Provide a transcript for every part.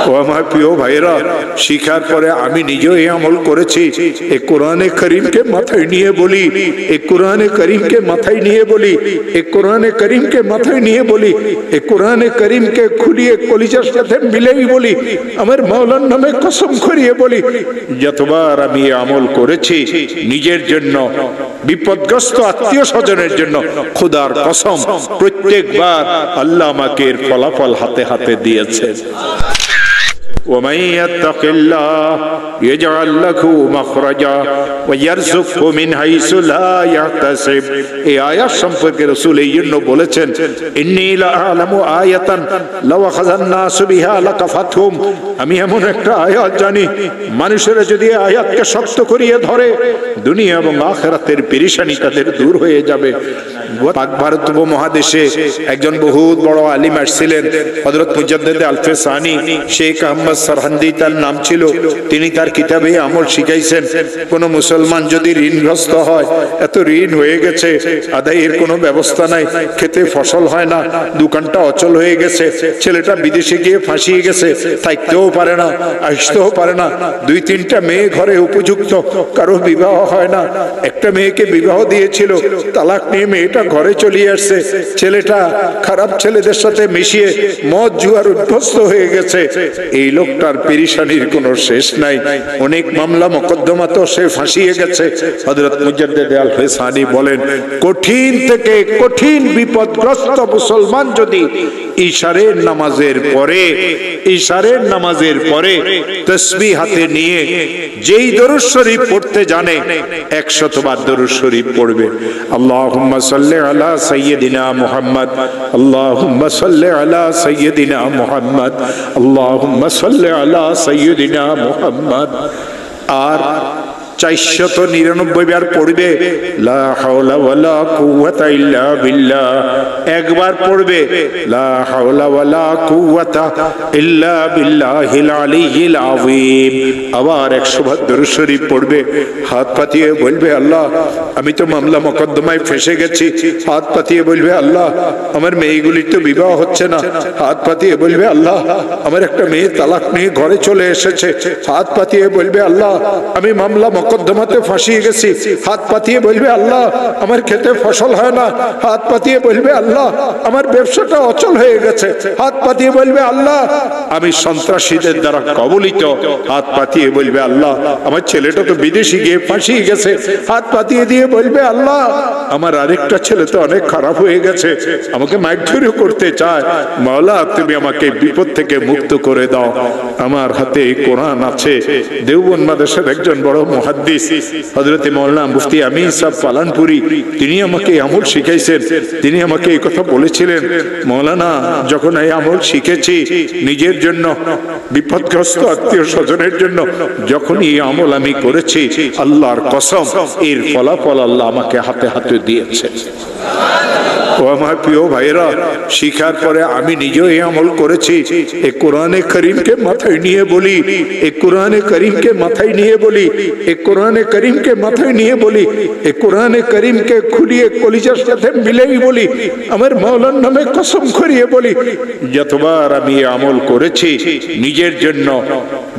ও আমার প্রিয় ভাইরা, শিখার পরে আমি নিজেও এই আমল করেছি। এই কোরআনে করিমকে মাথায় নিয়ে বলি, এই কোরআনে করিমকে মাথায় নিয়ে বলি, এই কোরআনে করিমকে মাথায় নিয়ে বলি, এই কোরআনে করিমকে খুলিয়ে কলিজার সাথে মিলেই বলি, আমার মাওলার নামে কসম করিয়ে বলি, যতবার আমি আমল করেছি নিজের জন্য, বিপদগ্রস্ত আত্মীয় স্বজনের জন্য, খোদার কসম প্রত্যেকবার আল্লাহ আমাকে এর ফলাফল হাতে হাতে দিয়েছে। ومن يتق الله يجعل له مخرجا ويرزقه من حيث لا يحتسب। এই আয়াত সম্পর্কে রাসূল এই জন্য বলেছেন, ইন্নী লাআলামু আয়াতান লাও আখাযান নাসু বিহা লাকাফাতহুম। আমি এমন একটা আয়াত জানি, মানুষেরা যদি আয়াতকে শক্ত করিয়ে ধরে দুনিয়া এবং আখিরাতের পেরেশানি তাদের দূর হয়ে যাবে। পাক ভারত উপমহাদেশে একজন বহুত বড় আলিম আসছিলেন, হযরত মুজাদ্দিদ আল-ফিসানি শেখ আহমদ সরহন্দি তার নাম ছিল। তিনি তার কিতাবে আমল শিখাইছেন, কোন মুসলমান যদি ঋণগ্রস্ত হয়, এত ঋণ হয়ে গেছে, আদায়ের কোনো ব্যবস্থা নাই, খেতে ফসল হয় না, দোকানটা অচল হয়ে গেছে, ছেলেটা বিদেশে গিয়ে ফাঁসিয়ে গেছে, থাকতেও পারে না, আসতেও পারে না, 2-3টা মেয়ে ঘরে উপযুক্ত, কারো বিবাহ হয় না, একটা মেয়েকে বিবাহ দিয়েছিল, তালাক নিয়ে মেয়েটা ঘরে চলে আসছে, ছেলেটা খারাপ ছেলেদের সাথে মিশিয়ে মদ জুয়ার অভ্যস্ত হয়ে গেছে। এই লোকটার পেরেশানির কোনো শেষ নাই, অনেক মামলা মোকদ্দমা তো সে ফাঁসিয়ে গেছে। হযরত মুজাদ্দিদ আল-ফিসানি বলেন, কঠিন থেকে কঠিন বিপদগ্রস্ত মুসলমান যদি ইশারের নামাজের পরে তাসবিহ হাতে নিয়ে যেই দরুদ শরীফ পড়তে জানে 100 বার দরুদ শরীফ পড়বে। আল্লাহুম্মা সাল্লি আলা সাইয়্যিদিনা মুহাম্মদ, আল্লাহুম্মা সাল্লি আলা সাইয়্যিদিনা মুহাম্মদ, আল্লাহুম্মা সাল্লি আলা সাইয়্যিদিনা মুহাম্মদ। আর 499 বার পড়বে লা হাওলা ওয়ালা কুওয়াতা ইল্লা বিল্লাহ। একবার পড়বে লা হাওলা ওয়ালা কুওয়াতা ইল্লা বিল্লাহিল আলিয়্যিল আযীম। আবার 100 বার দরুদ শরীফ পড়বে, হাত পাতিয়ে বলবে, আল্লাহ আমি তো মামলা মোকদ্দমায় ফেঁসে গেছি। হাত পাতিয়ে বলবে, আল্লাহ আমার মেয়েগুলির তো বিবাহ হচ্ছে না। হাত পাতিয়ে বলবে, আল্লাহ আমার একটা মেয়ে তালাক নিয়ে ঘরে চলে এসেছে। হাত পাতিয়ে বলবে, আল্লাহ আমি মামলা মোকদ্দমাতে ফাঁসিয়ে গেছি। হাত পাতিয়ে বলবে, আল্লাহ আমার খেতে ফসল হয় না। হাত পাতিয়ে বলবে, আল্লাহ আমার ব্যবসাটা অচল হয়ে গেছে। হাত পাতিয়ে বলবে, আল্লাহ আমি সন্ত্রাসীদের দ্বারা কবলিত। হাত পাতিয়ে বলবে, আল্লাহ আমার ছেলেটা তো বিদেশে গিয়ে ফাঁসিয়ে গেছে। হাত পাতিয়ে দিয়ে বলবে, আল্লাহ আমার আরেকটা ছেলে তো অনেক খারাপ হয়ে গেছে, আমাকে মারধরও করতে চায়। মাওলা তুমি আমাকে বিপদ থেকে মুক্ত করে দাও। আমার হাতে কোরআন আছে। দেওবন্দ মাদ্রাসার একজন বড় মুহাদ্দিস হযরত মাওলানা মুফতি আমিন সাহেব পালানপুরি, তিনি আমাকে আমল শিখাইছেন। তিনি আমাকে এই কথা বলেছিলেন, মাওলানা যখন এই আমল শিখেছি নিজের জন্য, বিপদগ্রস্ত আত্মীয় স্বজনের জন্য, যখন এই আমল আমি করেছি, আল্লাহর কসম এর ফলাফল আল্লাহ আমাকে হাতে হাতে দিয়েছে। ও আমার প্রিয় ভাইরা, শিখার পরে আমি নিজেও এই আমল করেছি। এই কোরআনে করিমকে মাথায় নিয়ে বলি, এই কোরআনে করিমকে মাথায় নিয়ে বলি, এই কোরআনে করিমকে মাথায় নিয়ে বলি, এই কোরআনে করিমকে খুলিয়ে কলিজার সাথে মিলেই বলি, আমার মাওলার নামে কসম করিয়ে বলি, যতবার আমি এই আমল করেছি নিজের জন্য,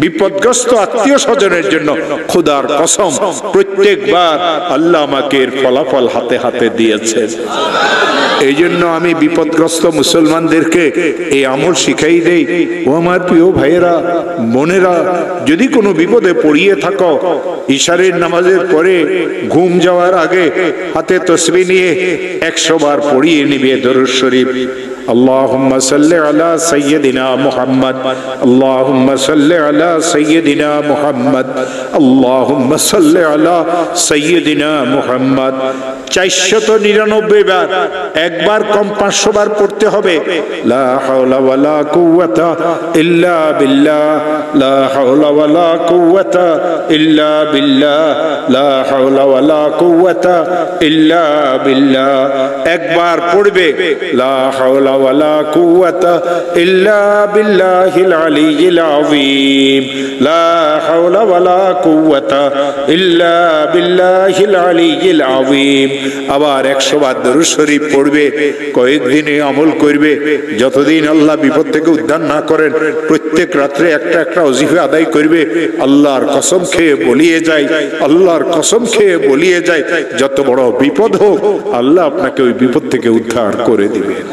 বিপদগ্রস্ত আত্মীয় স্বজনের জন্য, খোদার কসম প্রত্যেকবার আল্লাহ আমাকে এর ফলাফল হাতে হাতে দিয়েছে। এই জন্য আমি বিপদগ্রস্ত মুসলমানদেরকে এই আমল শিখাই দেই। ও আমার প্রিয় ভাইয়েরা, বোনেরা, যদি কোনো বিপদে পড়িয়ে থাকো, ইশারের নামাজের পরে ঘুম যাওয়ার আগে হাতে তাসবিহ নিয়ে 100 বার পড়িয়ে নিবে দরুদ শরীফ। আল্লাহুম্মা সাল্লি আলা সাইয়্যিদিনা মুহাম্মদ, আল্লাহুম্মা সাল্লি আলা সাইয়্যিদিনা মুহাম্মদ, আল্লাহুম্মা সাল্লি আলা সাইয়্যিদিনা মুহাম্মদ। 499 বার, একবার কম 500 বার পড়তে হবে। লা হাওলা ওয়ালা কুওয়াতা ইল্লা বিল্লাহ, লা হাওলা ওয়ালা কুওয়াতা ইল্লা বিল্লাহ, লা হাওলা ওয়ালা কুওয়াতা ইল্লা বিল্লাহ। একবার পড়বে লা হাওলা ওয়ালা কুওয়াতা ইল্লা বিল্লাহিল আলিয়্যিল আযীম লা হাওলা ওয়ালা কুওয়াতা ইল্লা বিল্লাহিল আলিয়্যিল আযীম। আবার 100 বার দরুদ শরীফ পড়বে, কয়েকদিনে আমল করবে, যতদিন আল্লাহ বিপদ থেকে উদ্ধার না করেন প্রত্যেক রাত্রে একটা একটা ওজিফা আদায় করবে। আল্লাহর কসম খেয়ে বলিয়ে যায়, আল্লাহর কসম খেয়ে বলিয়ে যায়, যত বড় বিপদ হোক আল্লাহ আপনাকে ওই বিপদ থেকে উদ্ধার করে দিবেন।